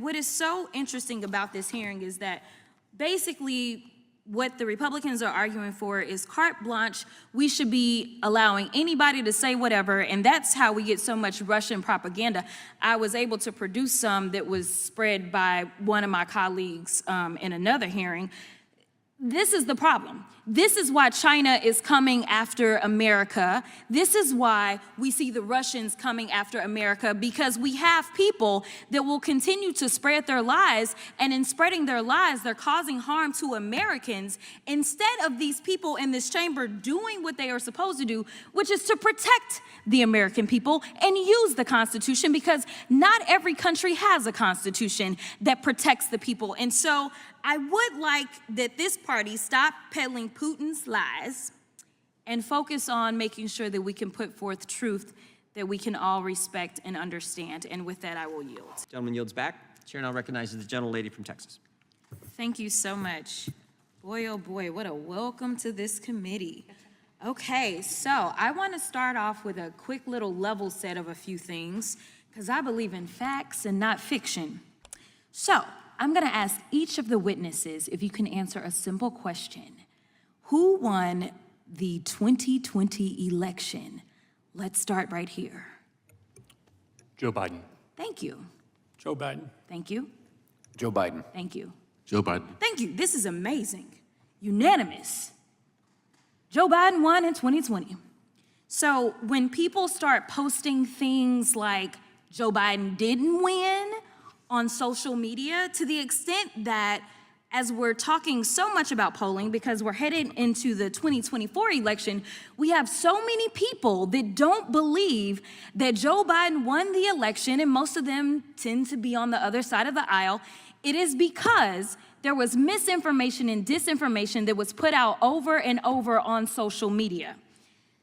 what is so interesting about this hearing is that basically what the Republicans are arguing for is carte blanche. We should be allowing anybody to say whatever, and that's how we get so much Russian propaganda. I was able to produce some that was spread by one of my colleagues in another hearing. This is the problem. This is why China is coming after America. This is why we see the Russians coming after America, because we have people that will continue to spread their lies, and in spreading their lies, they're causing harm to Americans instead of these people in this chamber doing what they are supposed to do, which is to protect the American people and use the Constitution, because not every country has a Constitution that protects the people. And so I would like that this party stop peddling Putin's lies and focus on making sure that we can put forth truth that we can all respect and understand. And with that, I will yield. Gentleman yields back. Chair now recognizes the gentlelady from Texas. Thank you so much. Boy, oh boy, what a welcome to this committee. Okay, so I want to start off with a quick little level set of a few things, because I believe in facts and not fiction. So I'm going to ask each of the witnesses if you can answer a simple question. Who won the 2020 election? Let's start right here. Joe Biden. Thank you. Joe Biden. Thank you. Joe Biden. Thank you. Joe Biden. Thank you. This is amazing. Unanimous. Joe Biden won in 2020. So when people start posting things like Joe Biden didn't win on social media, to the extent that as we're talking so much about polling, because we're headed into the 2024 election, we have so many people that don't believe that Joe Biden won the election, and most of them tend to be on the other side of the aisle. It is because there was misinformation and disinformation that was put out over and over on social media.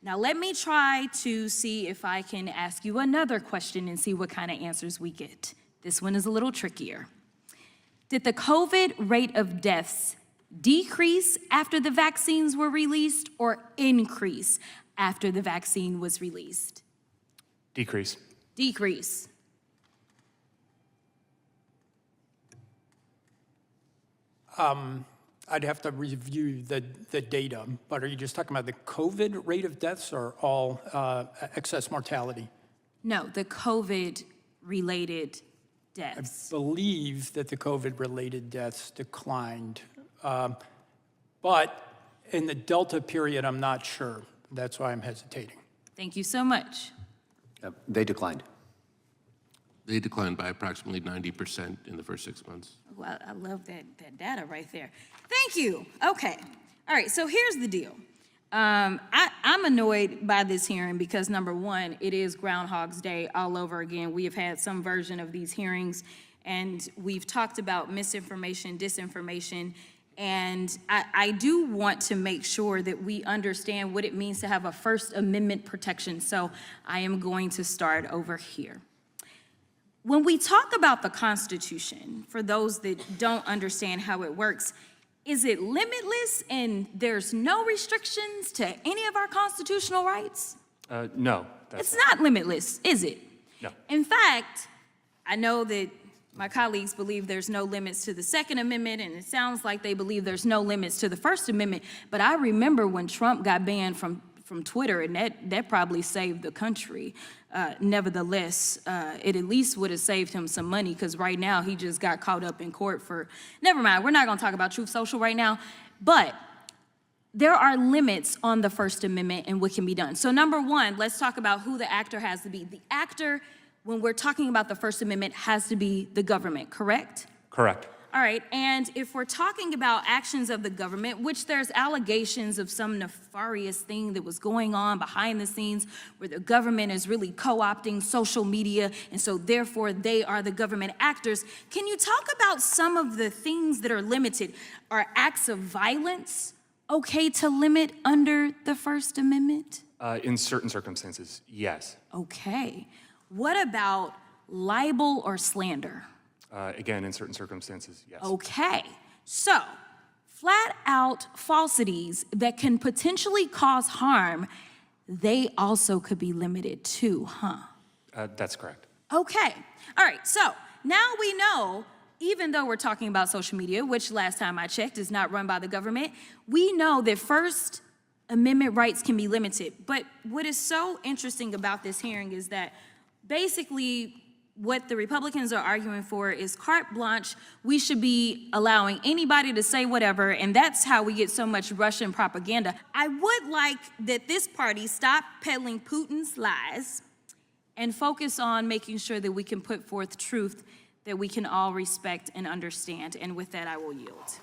Now, let me try to see if I can ask you another question and see what kind of answers we get. This one is a little trickier. Did the COVID rate of deaths decrease after the vaccines were released or increase after the vaccine was released? Decrease. Decrease. I'd have to review the data, but are you just talking about the COVID rate of deaths or all excess mortality? No, the COVID-related I deaths. believe that the COVID-related deaths declined, but in the Delta period, I'm not sure. That's why I'm hesitating. Thank you so much. They declined. They declined by approximately 90% in the first 6 months. Well, I love that data right there. Thank you. Okay. All right, so here's the deal. I'm annoyed by this hearing because, number one, it is Groundhog's Day all over again. We have had some version of these hearings, and we've talked about misinformation, disinformation, and I do want to make sure that we understand what it means to have a First Amendment protection. So I am going to start over here. When we talk about the Constitution, for those that don't understand how it works, is it limitless and there's no restrictions to any of our constitutional rights? No. It's not limitless, is it? No. In fact, I know that my colleagues believe there's no limits to the Second Amendment, and it sounds like they believe there's no limits to the First Amendment, but I remember when Trump got banned from Twitter, and that probably saved the country. Nevertheless, it at least would have saved him some money, because right now he just got caught up in court for, never mind, we're not gonna talk about Truth Social right now, but there are limits on the First Amendment and what can be done. So number one, let's talk about who the actor has to be. The actor, when we're talking about the First Amendment, has to be the government, correct? Correct. All right, and if we're talking about actions of the government, which there's allegations of some nefarious thing that was going on behind the scenes where the government is really co-opting social media, and so therefore they are the government actors, can you talk about some of the things that are limited? Are acts of violence okay to limit under the First Amendment? In certain circumstances, yes. Okay. What about libel or slander? Again, in certain circumstances, yes. Okay, so flat out falsities that can potentially cause harm, they also could be limited too, huh? That's correct. Okay, all right, so now we know, even though we're talking about social media, which last time I checked is not run by the government, we know that First Amendment rights can be limited. But what is so interesting about this hearing is that basically what the Republicans are arguing for is carte blanche. We should be allowing anybody to say whatever, and that's how we get so much Russian propaganda. I would like that this party stop peddling Putin's lies and focus on making sure that we can put forth truth that we can all respect and understand. And with that, I will yield.